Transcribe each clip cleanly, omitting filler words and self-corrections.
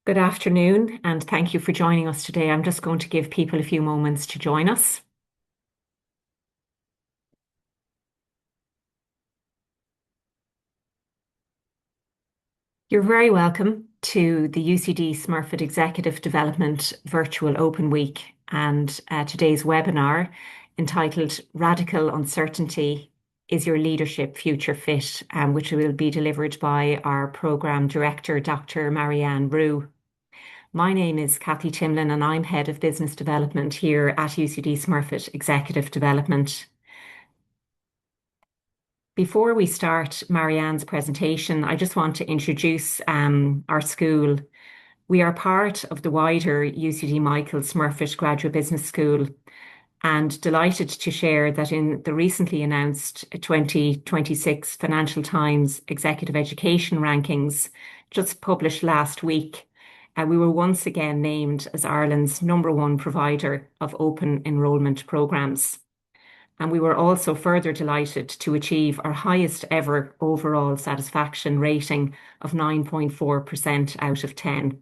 Good afternoon, and thank you for joining us today. I'm just going to give people a few moments to join us. You're very welcome to the UCD Smurfit Executive Development Virtual Open Week and today's webinar entitled Radical Uncertainty: Is Your Leadership Future Fit? Which will be delivered by our Programme Director, Dr. Marianne Roux. My name is Kathy Timlin and I'm Head of Business Development here at UCD Smurfit Executive Development. Before we start Marianne's presentation, I just want to introduce our school. We are part of the wider UCD Michael Smurfit Graduate Business School and delighted to share that in the recently announced 2026 Financial Times Executive Education Rankings, just published last week, we were once again named as Ireland's #1 provider of open enrolment programmes. And we were also further delighted to achieve our highest ever overall satisfaction rating of 9.4% out of 10.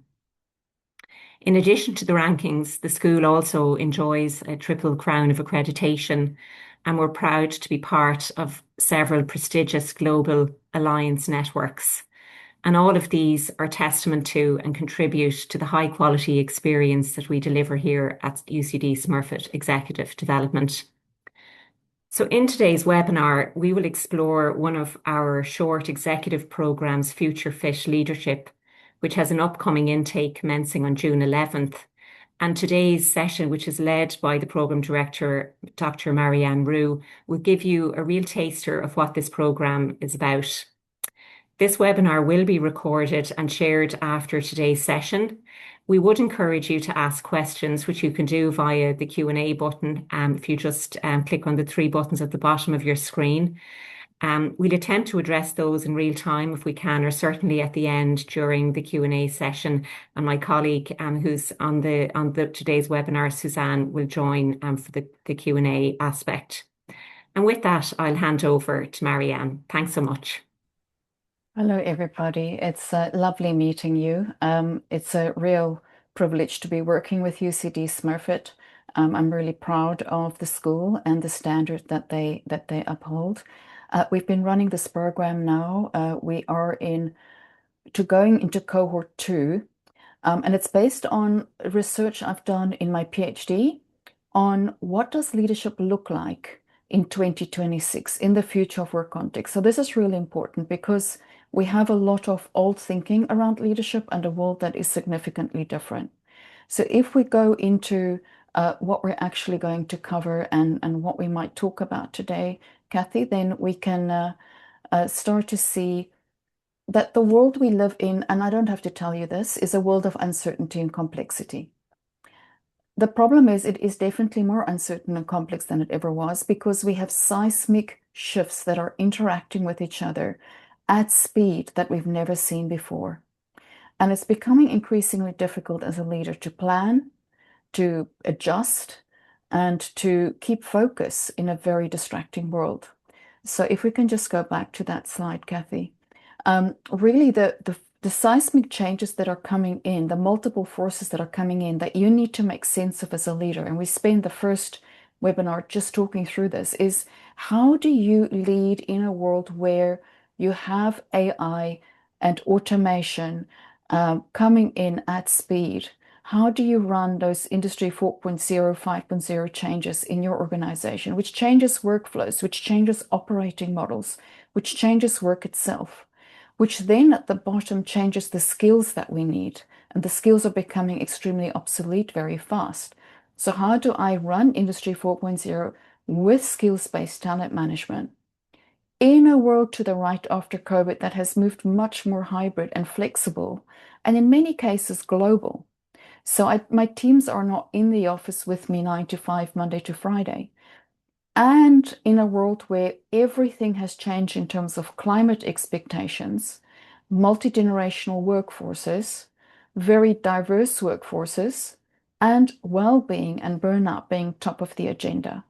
In addition to the rankings, the school also enjoys a triple crown of accreditation, and we're proud to be part of several prestigious global alliance networks. And all of these are testament to and contribute to the high quality experience that we deliver here at UCD Smurfit Executive Development. So in today's webinar, we will explore one of our short executive programs, Future Fit Leadership, which has an upcoming intake commencing on June 11th. And today's session, which is led by the program director, Dr. Marianne Roux, will give you a real taster of what this program is about. This webinar will be recorded and shared after today's session. We would encourage you to ask questions, which you can do via the Q&A button if you just click on the three buttons at the bottom of your screen. We'll attempt to address those in real time if we can, or certainly at the end during the Q&A session. And my colleague who's on the today's webinar, Suzanne, will join for the Q&A aspect. And with that, I'll hand over to Marianne. Thanks so much. Hello, everybody. It's lovely meeting you. It's a real privilege to be working with UCD Smurfit. I'm really proud of the school and the standard that they uphold. We've been running this program now. We are going into cohort 2, and it's based on research I've done in my PhD on what does leadership look like in 2026 in the future of work context. So this is really important because we have a lot of old thinking around leadership and a world that is significantly different. So if we go into what we're actually going to cover and what we might talk about today, Kathy, then we can start to see that the world we live in, and I don't have to tell you this, is a world of uncertainty and complexity. The problem is it is definitely more uncertain and complex than it ever was because we have seismic shifts that are interacting with each other at speed that we've never seen before. And it's becoming increasingly difficult as a leader to plan, to adjust, and to keep focus in a very distracting world. So if we can just go back to that slide, Kathy. Really the seismic changes that are coming in, the multiple forces that are coming in that you need to make sense of as a leader, and we spent the first webinar just talking through this, is how do you lead in a world where you have AI and automation coming in at speed? How do you run those Industry 4.0, 5.0 changes in your organization, which changes workflows, which changes operating models, which changes work itself, which then at the bottom changes the skills that we need. And the skills are becoming extremely obsolete very fast. So how do I run Industry 4.0 with skills-based talent management in a world to the right after COVID that has moved much more hybrid and flexible, and in many cases global? So my teams are not in the office with me 9 to 5, Monday to Friday. And in a world where everything has changed in terms of climate expectations, multi-generational workforces, very diverse workforces, and well-being and burnout being top of the agenda.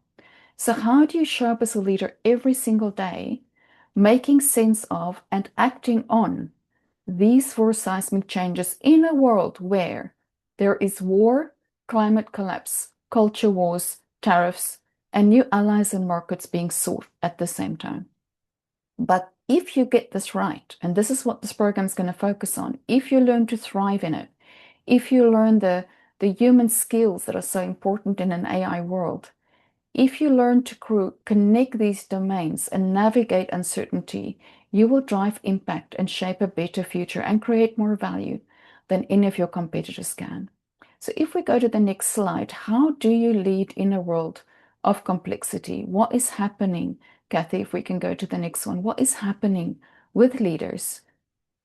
So how do you show up as a leader every single day, making sense of and acting on these four seismic changes in a world where there is war, climate collapse, culture wars, tariffs, and new allies and markets being sought at the same time. But if you get this right, and this is what this program is going to focus on, if you learn to thrive in it, if you learn the human skills that are so important in an AI world, if you learn to connect these domains and navigate uncertainty, you will drive impact and shape a better future and create more value than any of your competitors can. So if we go to the next slide, how do you lead in a world of complexity? What is happening, Kathy, if we can go to the next one, what is happening with leaders?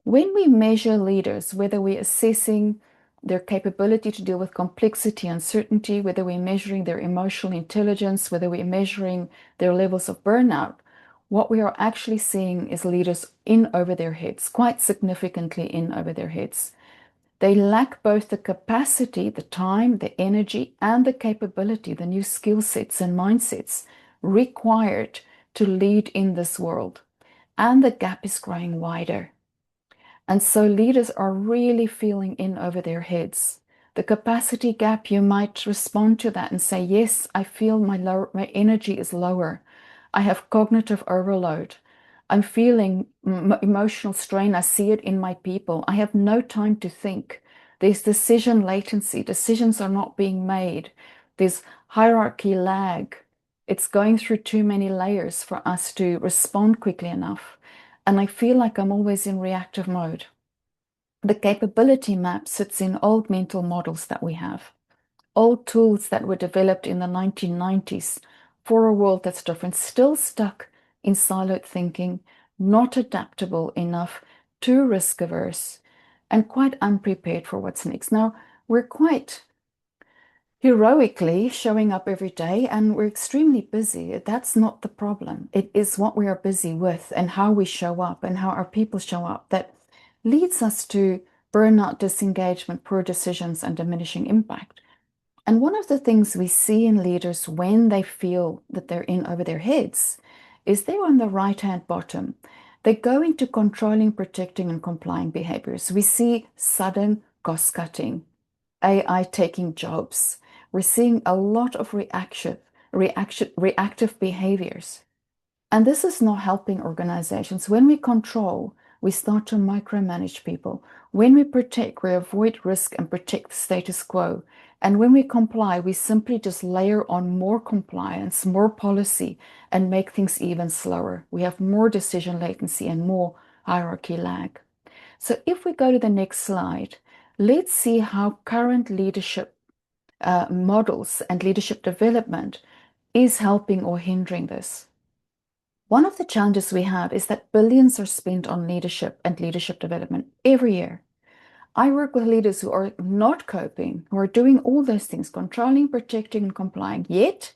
When we measure leaders, whether we're assessing their capability to deal with complexity, uncertainty, whether we're measuring their emotional intelligence, whether we're measuring their levels of burnout, what we are actually seeing is leaders in over their heads, quite significantly in over their heads. They lack both the capacity, the time, the energy, and the capability, the new skill sets and mindsets required to lead in this world. And the gap is growing wider. And so leaders are really feeling in over their heads. The capacity gap, you might respond to that and say, yes, I feel my energy is lower. I have cognitive overload. I'm feeling emotional strain. I see it in my people. I have no time to think. There's decision latency. Decisions are not being made. There's hierarchy lag. It's going through too many layers for us to respond quickly enough. And I feel like I'm always in reactive mode. The capability map sits in old mental models that we have, old tools that were developed in the 1990s for a world that's different, still stuck in siloed thinking, not adaptable enough, too risk averse, and quite unprepared for what's next. Now, we're quite heroically showing up every day and we're extremely busy. That's not the problem. It is what we are busy with and how we show up and how our people show up that leads us to burnout, disengagement, poor decisions, and diminishing impact. And one of the things we see in leaders when they feel that they're in over their heads is they're on the right-hand bottom. They go into controlling, protecting, and complying behaviors. We see sudden cost cutting, AI taking jobs. We're seeing a lot of reactive behaviors. And this is not helping organizations. When we control, we start to micromanage people. When we protect, we avoid risk and protect the status quo. And when we comply, we simply just layer on more compliance, more policy, and make things even slower. We have more decision latency and more hierarchy lag. So if we go to the next slide, let's see how current leadership models and leadership development is helping or hindering this. One of the challenges we have is that billions are spent on leadership and leadership development every year. I work with leaders who are not coping, who are doing all those things, controlling, protecting, and complying, yet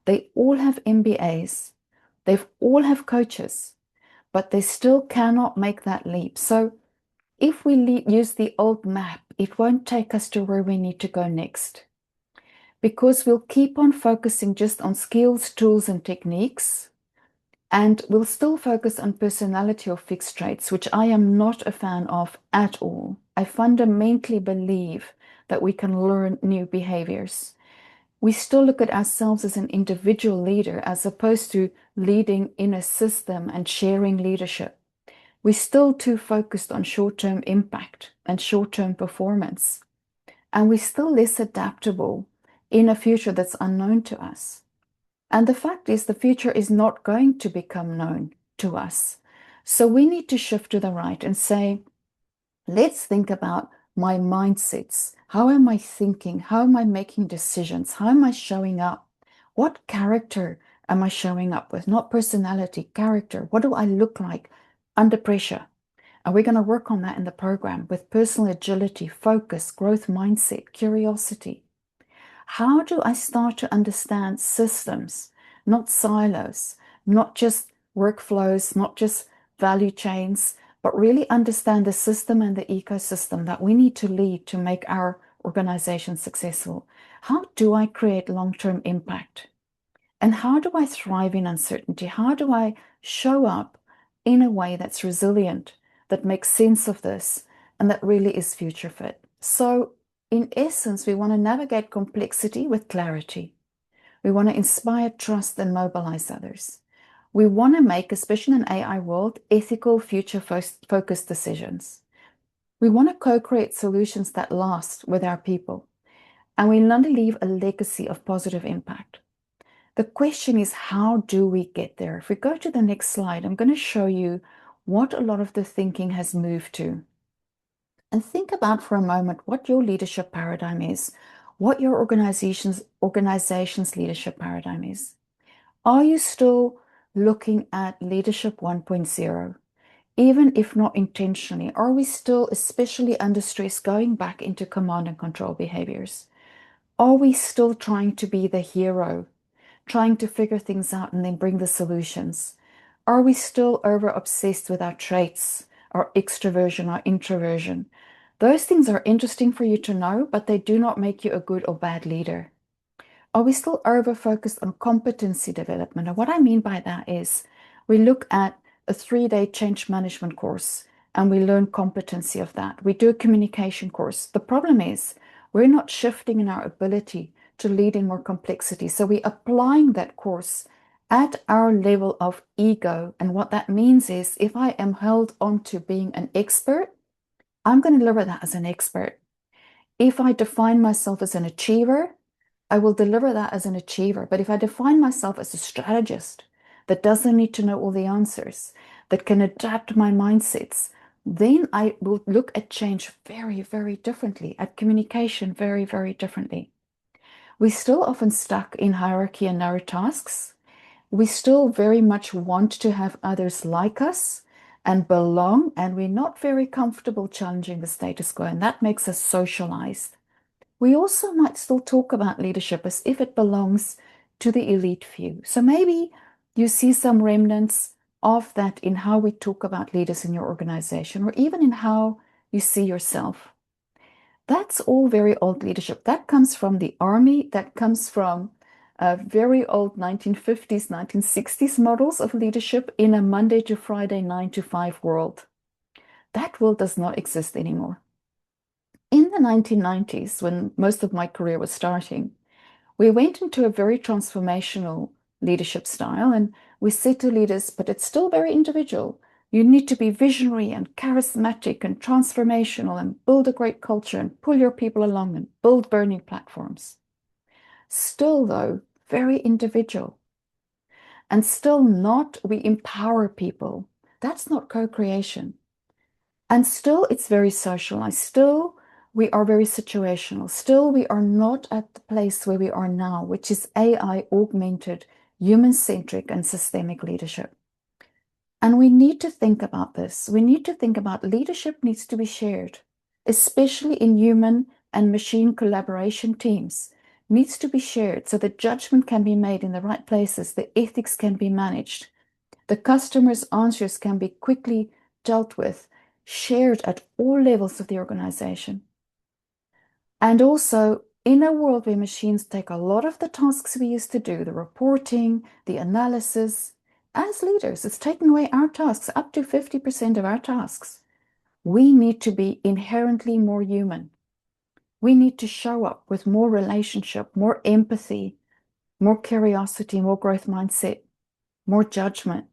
they all have MBAs, they all have coaches, but they still cannot make that leap. So if we use the old map, it won't take us to where we need to go next because we'll keep on focusing just on skills, tools, and techniques. And we'll still focus on personality or fixed traits, which I am not a fan of at all. I fundamentally believe that we can learn new behaviors. We still look at ourselves as an individual leader as opposed to leading in a system and sharing leadership. We're still too focused on short-term impact and short-term performance. And we're still less adaptable in a future that's unknown to us. And the fact is, the future is not going to become known to us. So we need to shift to the right and say, let's think about my mindsets. How am I thinking? How am I making decisions? How am I showing up? What character am I showing up with? Not personality, character. What do I look like under pressure? And we're going to work on that in the program with personal agility, focus, growth mindset, curiosity. How do I start to understand systems, not silos, not just workflows, not just value chains, but really understand the system and the ecosystem that we need to lead to make our organization successful? How do I create long-term impact? And how do I thrive in uncertainty? How do I show up in a way that's resilient, that makes sense of this, and that really is future fit. So, in essence, we want to navigate complexity with clarity. We want to inspire trust and mobilize others. We want to make, especially in an AI world, ethical, future-focused decisions. We want to co-create solutions that last with our people, and we want to leave a legacy of positive impact. The question is, how do we get there? If we go to the next slide, I'm going to show you what a lot of the thinking has moved to. And think about for a moment what your leadership paradigm is, what your organization's leadership paradigm is. Are you still looking at leadership 1.0? Even if not intentionally, are we still, especially under stress, going back into command and control behaviors? Are we still trying to be the hero, trying to figure things out and then bring the solutions? Are we still over obsessed with our traits, our extroversion, our introversion? Those things are interesting for you to know, but they do not make you a good or bad leader. Are we still over focused on competency development? And what I mean by that is we look at a 3-day change management course and we learn competency of that. We do a communication course. The problem is we're not shifting in our ability to lead in more complexity. So we're applying that course at our level of ego. And what that means is if I am held on to being an expert, I'm going to deliver that as an expert. If I define myself as an achiever, I will deliver that as an achiever. But if I define myself as a strategist that doesn't need to know all the answers, that can adapt my mindsets, then I will look at change very, very differently, at communication very, very differently. We're still often stuck in hierarchy and narrow tasks. We still very much want to have others like us and belong, and we're not very comfortable challenging the status quo, and that makes us socialized. We also might still talk about leadership as if it belongs to the elite few. So maybe you see some remnants of that in how we talk about leaders in your organization, or even in how you see yourself. That's all very old leadership. That comes from the army, that comes from very old 1950s, 1960s models of leadership in a Monday to Friday, 9 to 5 world. That world does not exist anymore. In the 1990s, when most of my career was starting, we went into a very transformational leadership style, and we said to leaders, but it's still very individual. You need to be visionary and charismatic and transformational and build a great culture and pull your people along and build burning platforms. Still, though, very individual. And still not, we empower people. That's not co-creation. And still, it's very socialized. Still, we are very situational. Still, we are not at the place where we are now, which is AI augmented, human-centric, and systemic leadership. And we need to think about this. We need to think about leadership needs to be shared, especially in human and machine collaboration teams, needs to be shared so that judgment can be made in the right places, the ethics can be managed, the customer's answers can be quickly dealt with, shared at all levels of the organization. And also, in a world where machines take a lot of the tasks we used to do, the reporting, the analysis, as leaders, it's taking away our tasks, up to 50% of our tasks. We need to be inherently more human. We need to show up with more relationship, more empathy, more curiosity, more growth mindset, more judgment.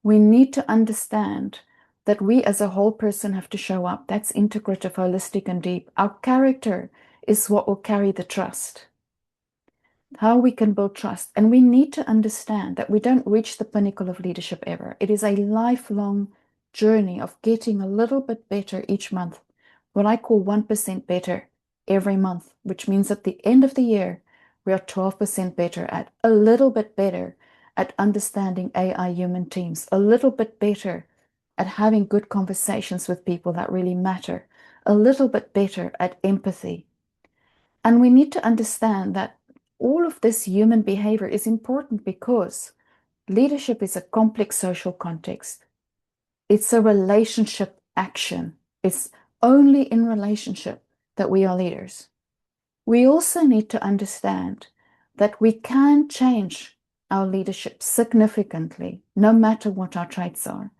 We need to understand that we as a whole person have to show up. That's integrative, holistic, and deep. Our character is what will carry the trust. How we can build trust. And we need to understand that we don't reach the pinnacle of leadership ever. It is a lifelong journey of getting a little bit better each month. What I call 1% better every month, which means at the end of the year, we are 12% better at a little bit better at understanding AI human teams, a little bit better at having good conversations with people that really matter, a little bit better at empathy. And we need to understand that all of this human behavior is important because leadership is a complex social context. It's a relationship action. It's only in relationship that we are leaders. We also need to understand that we can change our leadership significantly, no matter what our traits are.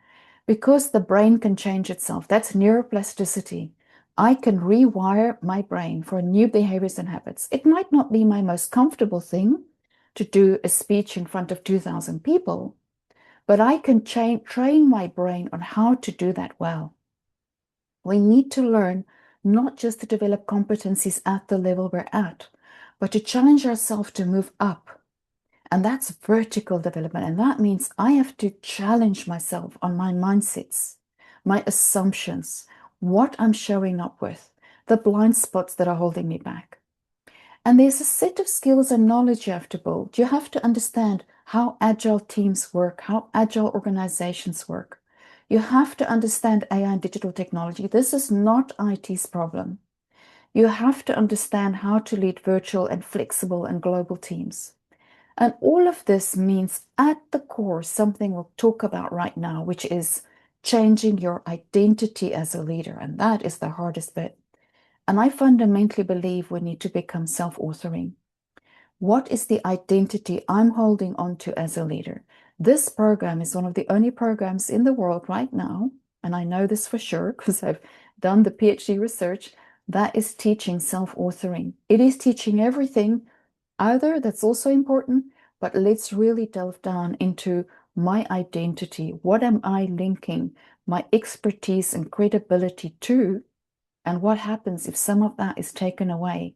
because the brain can change itself. That's neuroplasticity. I can rewire my brain for new behaviors and habits. It might not be my most comfortable thing to do a speech in front of 2,000 people, but I can train my brain on how to do that well. We need to learn not just to develop competencies at the level we're at, but to challenge ourselves to move up. And that's vertical development. And that means I have to challenge myself on my mindsets, my assumptions, what I'm showing up with, the blind spots that are holding me back. And there's a set of skills and knowledge you have to build. You have to understand how agile teams work, how agile organizations work. You have to understand AI and digital technology. This is not IT's problem. You have to understand how to lead virtual and flexible and global teams. And all of this means at the core something we'll talk about right now, which is changing your identity as a leader. And that is the hardest bit. And I fundamentally believe we need to become self-authoring. What is the identity I'm holding on to as a leader? This program is one of the only programs in the world right now, and I know this for sure because I've done the PhD research, that is teaching self-authoring. It is teaching everything either that's also important, but let's really delve down into my identity. What am I linking my expertise and credibility to? And what happens if some of that is taken away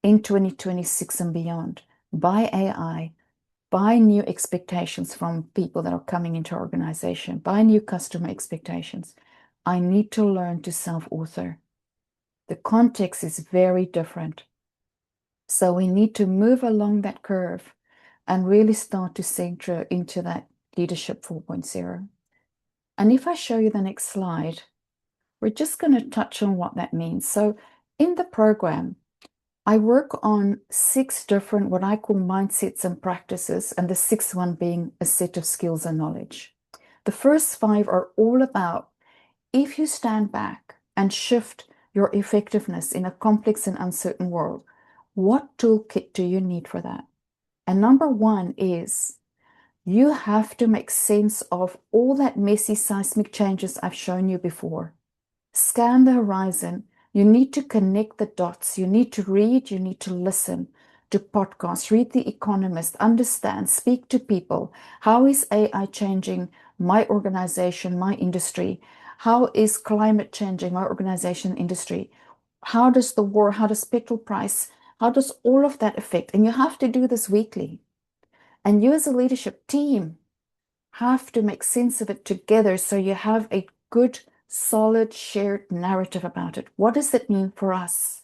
in 2026 and beyond by AI, by new expectations from people that are coming into our organization, by new customer expectations? I need to learn to self-author. The context is very different. So we need to move along that curve and really start to center into that leadership 4.0. And if I show you the next slide, we're just going to touch on what that means. So in the program, I work on 6 different, what I call mindsets and practices, and the 6th one being a set of skills and knowledge. The first 5 are all about if you stand back and shift your effectiveness in a complex and uncertain world, what toolkit do you need for that? And number 1 is you have to make sense of all that messy seismic changes I've shown you before. Scan the horizon. You need to connect the dots. You need to read, you need to listen to podcasts, read The Economist, understand, speak to people. How is AI changing my organization, my industry? How is climate changing my organization, industry? How does the war, how does petrol price, how does all of that affect? And you have to do this weekly. And you as a leadership team have to make sense of it together so you have a good, solid, shared narrative about it. What does it mean for us?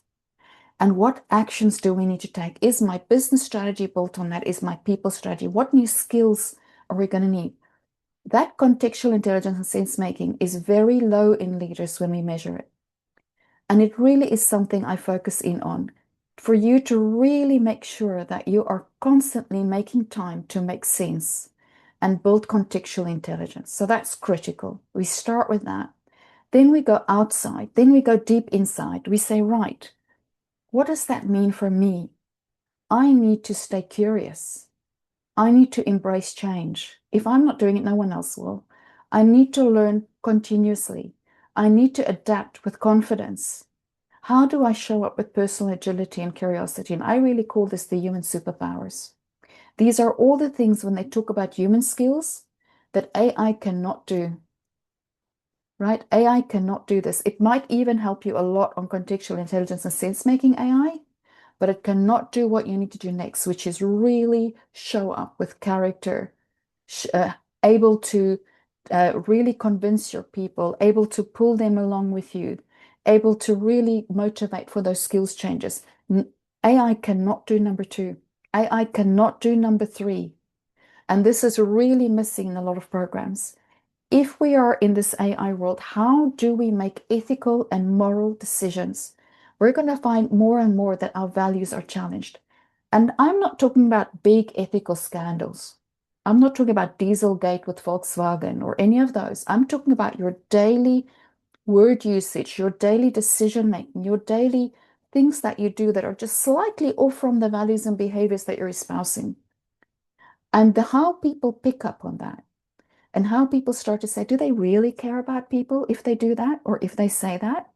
And what actions do we need to take? Is my business strategy built on that? Is my people strategy? What new skills are we going to need? That contextual intelligence and sense making is very low in leaders when we measure it. And it really is something I focus in on for you to really make sure that you are constantly making time to make sense and build contextual intelligence. So that's critical. We start with that. Then we go outside. Then we go deep inside. We say, right, what does that mean for me? I need to stay curious. I need to embrace change. If I'm not doing it, no one else will. I need to learn continuously. I need to adapt with confidence. How do I show up with personal agility and curiosity? And I really call this the human superpowers. These are all the things when they talk about human skills that AI cannot do, right? AI cannot do this. It might even help you a lot on contextual intelligence and sense-making AI, but it cannot do what you need to do next, which is really show up with character, able to really convince your people, able to pull them along with you, able to really motivate for those skills changes. AI cannot do number 2. AI cannot do number 3. And this is really missing in a lot of programs. If we are in this AI world, how do we make ethical and moral decisions? We're going to find more and more that our values are challenged. And I'm not talking about big ethical scandals. I'm not talking about Dieselgate with Volkswagen or any of those. I'm talking about your daily word usage, your daily decision making, your daily things that you do that are just slightly off from the values and behaviors that you're espousing. And how people pick up on that. and how people start to say, do they really care about people if they do that or if they say that?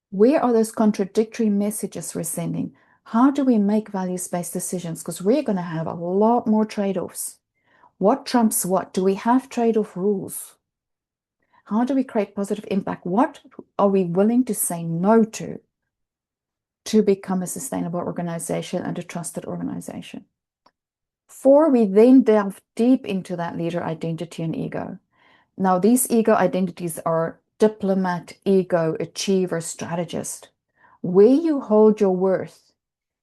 Where are those contradictory messages we're sending? How do we make values-based decisions? Because we're going to have a lot more trade-offs. What trumps what? Do we have trade-off rules? How do we create positive impact? What are we willing to say no to become a sustainable organization and a trusted organization? Four, we then delve deep into that leader identity and ego. Now, these ego identities are diplomat, ego, achiever, strategist. Where you hold your worth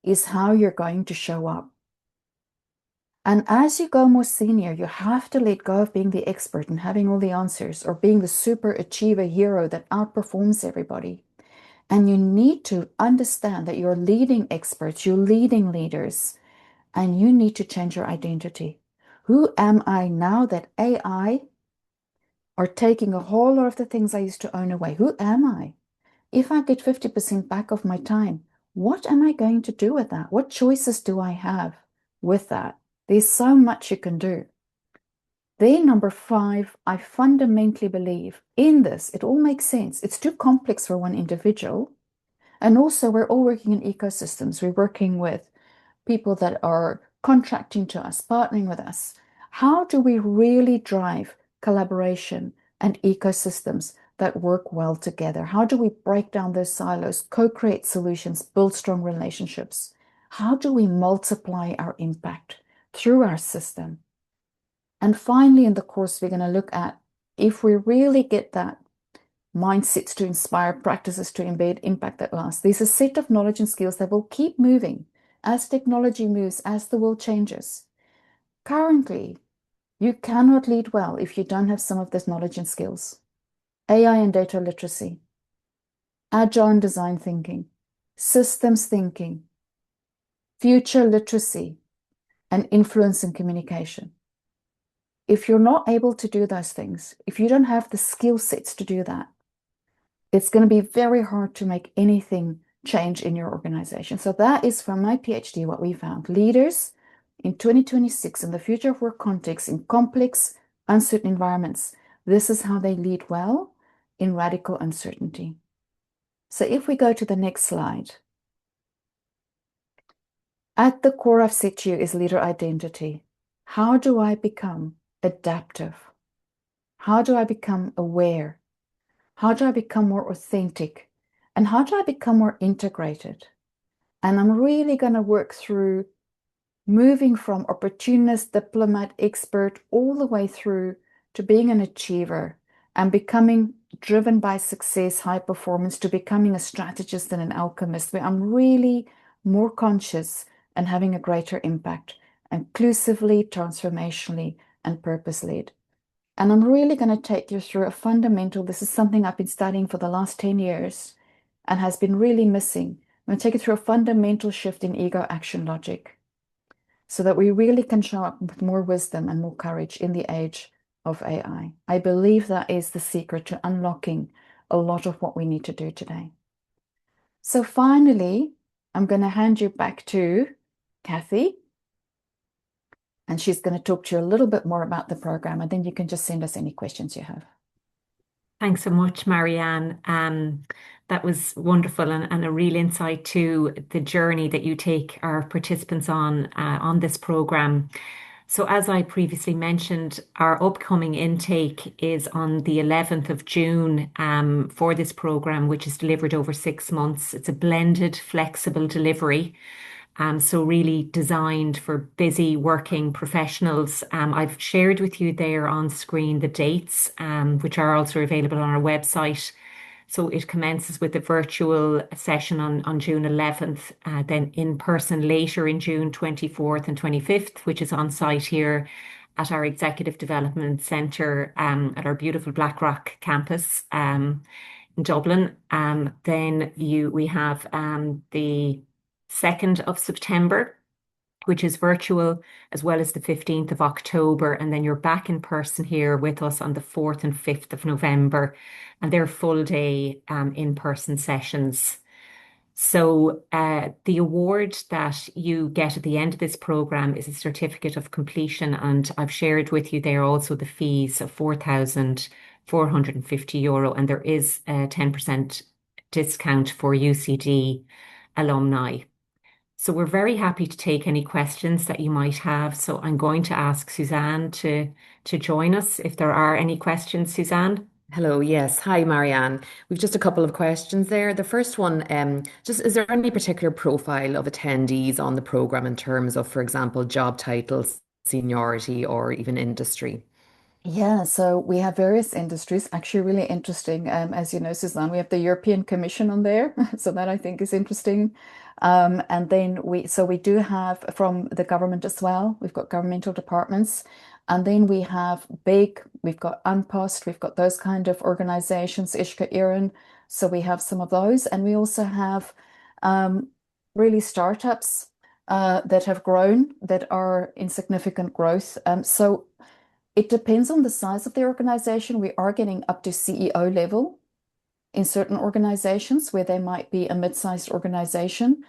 is how you're going to show up. And as you go more senior, you have to let go of being the expert and having all the answers or being the super achiever hero that outperforms everybody. And you need to understand that you're leading experts, you're leading leaders, and you need to change your identity. Who am I now that AI are taking a whole lot of the things I used to own away? Who am I? If I get 50% back of my time, what am I going to do with that? What choices do I have with that? There's so much you can do. Then, number five, I fundamentally believe in this. It all makes sense. It's too complex for one individual. And also, we're all working in ecosystems. We're working with people that are contracting to us, partnering with us. How do we really drive collaboration and ecosystems that work well together? How do we break down those silos, co-create solutions, build strong relationships? How do we multiply our impact through our system? And finally, in the course, we're going to look at if we really get that mindsets to inspire, practices to embed impact that lasts. There's a set of knowledge and skills that will keep moving as technology moves, as the world changes. Currently, you cannot lead well if you don't have some of this knowledge and skills. AI and data literacy, agile and design thinking, systems thinking, future literacy, and influence and communication. If you're not able to do those things, if you don't have the skill sets to do that, it's going to be very hard to make anything change in your organization. So that is from my PhD what we found. Leaders in 2026 in the future of work context in complex, uncertain environments. This is how they lead well in radical uncertainty. So if we go to the next slide, at the core I've set to you is leader identity. How do I become adaptive? How do I become aware? How do I become more authentic? And how do I become more integrated? And I'm really going to work through moving from opportunist, diplomat, expert, all the way through to being an achiever and becoming driven by success, high performance, to becoming a strategist and an alchemist, where I'm really more conscious and having a greater impact, inclusively, transformationally, and purpose-led. And I'm really going to take you through a fundamental, this is something I've been studying for the last 10 years and has been really missing. I'm going to take you through a fundamental shift in ego action logic so that we really can show up with more wisdom and more courage in the age of AI. I believe that is the secret to unlocking a lot of what we need to do today. So finally, I'm going to hand you back to Kathy. And she's going to talk to you a little bit more about the program, and then you can just send us any questions you have. Thanks so much, Marianne. That was wonderful and a real insight to the journey that you take our participants on this program. So as I previously mentioned, our upcoming intake is on the 11th of June for this program, which is delivered over 6 months. It's a blended, flexible delivery. So really designed for busy working professionals. I've shared with you there on screen the dates, which are also available on our website. So it commences with a virtual session on June 11th, then in person later in June 24th and 25th, which is on site here at our Executive Development Centre at our beautiful Blackrock campus in Dublin. Then we have the 2nd of September, which is virtual, as well as the 15th of October. And then you're back in person here with us on the 4th and 5th of November. And they're full day in-person sessions. So, the award that you get at the end of this program is a certificate of completion, and I've shared with you there also the fees of €4,450, and there is a 10% discount for UCD alumni. So, we're very happy to take any questions that you might have. So, I'm going to ask Suzanne to join us if there are any questions, Suzanne. Hello, yes. Hi, Marianne. We've just a couple of questions there. The first one, just is there any particular profile of attendees on the program in terms of, for example, job titles, seniority, or even industry? Yeah, so we have various industries, actually really interesting. As you know, Suzanne, we have the European Commission on there, so that I think is interesting. And then we do have from the government as well. We've got governmental departments, and then we've got Unpost, we've got those kind of organizations, Ishka Iran. So we have some of those, and we also have um, really startups that have grown, that are in significant growth. So it depends on the size of the organization. We are getting up to CEO level in certain organizations where they might be a mid-sized organization.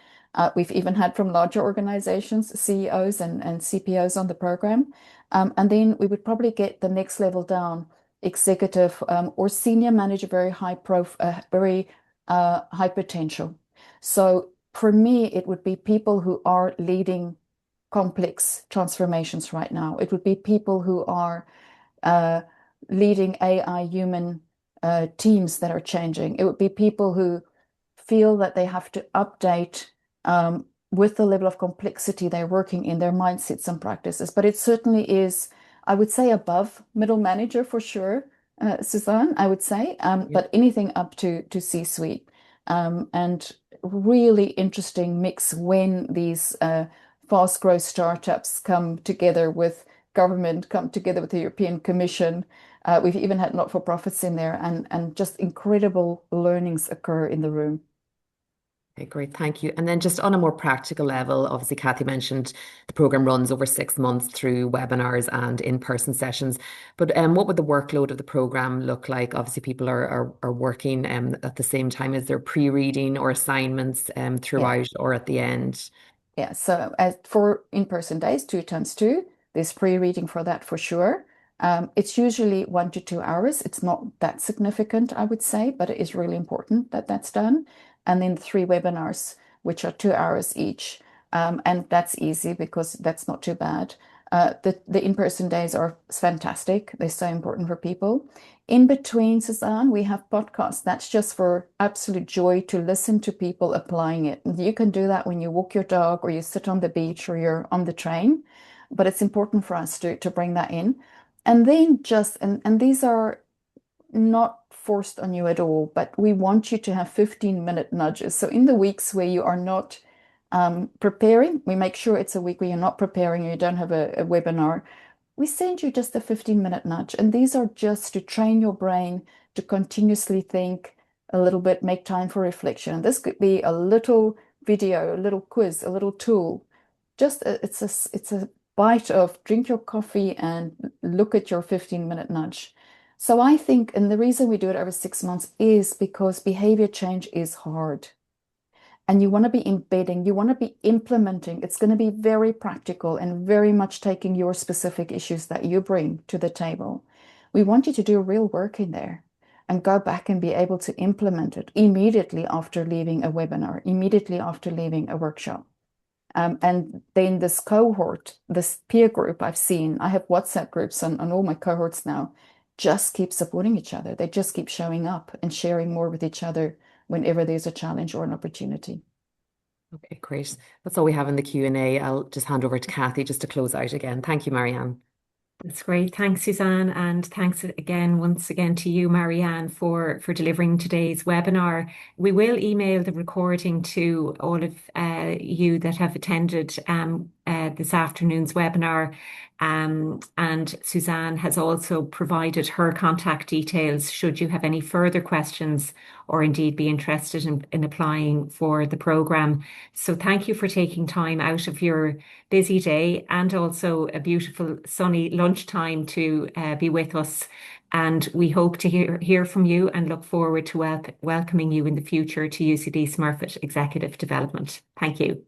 We've even had from larger organizations, CEOs and CPOs on the program. And then we would probably get the next level down, executive or senior manager, very high potential. So for me, it would be people who are leading complex transformations right now. It would be people who are uh, leading AI human teams that are changing. It would be people who feel that they have to update with the level of complexity they're working in their mindsets and practices. But it certainly is, I would say, above middle manager for sure, Suzanne, I would say, Yeah. but anything up to C-suite. And really interesting mix when these fast growth startups come together with government, come together with the European Commission. We've even had not-for-profits in there, and just incredible learnings occur in the room. Okay, great. Thank you. And then just on a more practical level, obviously, Kathy mentioned the program runs over 6 months through webinars and in-person sessions. But what would the workload of the program look like? Obviously, people are working at the same time. Is there pre-reading or assignments Yeah. throughout or at the end? Yeah, so as for in-person days, 2 times 2, there's pre-reading for that for sure. It's usually 1 to 2 hours. It's not that significant, I would say, but it is really important that that's done. And then 3 webinars, which are 2 hours each. And that's easy because that's not too bad. The in-person days are fantastic. They're so important for people. In between, Suzanne, we have podcasts. That's just for absolute joy to listen to people applying it. And you can do that when you walk your dog or you sit on the beach or you're on the train. But it's important for us to bring that in. And then and these are not forced on you at all, but we want you to have 15-minute nudges. So in the weeks where you are not preparing, we make sure it's a week where you're not preparing, you don't have a webinar, we send you just a 15-minute nudge. And these are just to train your brain to continuously think a little bit, make time for reflection. And this could be a little video, a little quiz, a little tool. It's a bite of drink your coffee and look at your 15-minute nudge. So I think, and the reason we do it over 6 months is because behavior change is hard. And you want to be embedding, you want to be implementing. It's going to be very practical and very much taking your specific issues that you bring to the table. We want you to do real work in there and go back and be able to implement it immediately after leaving a webinar, immediately after leaving a workshop. And then this cohort, this peer group I've seen, I have WhatsApp groups on all my cohorts now, just keep supporting each other. They just keep showing up and sharing more with each other whenever there's a challenge or an opportunity. Okay, great. That's all we have in the Q&A. I'll just hand over to Kathy just to close out again. Thank you, Marianne. That's great. Thanks, Suzanne, and thanks again, once again, to you, Marianne, for delivering today's webinar. We will email the recording to all of you that have attended this afternoon's webinar. And Suzanne has also provided her contact details should you have any further questions or indeed be interested in applying for the programme. So thank you for taking time out of your busy day and also a beautiful sunny lunchtime to be with us. And we hope to hear from you and look forward to welcoming you in the future to UCD Smurfit Executive Development. Thank you.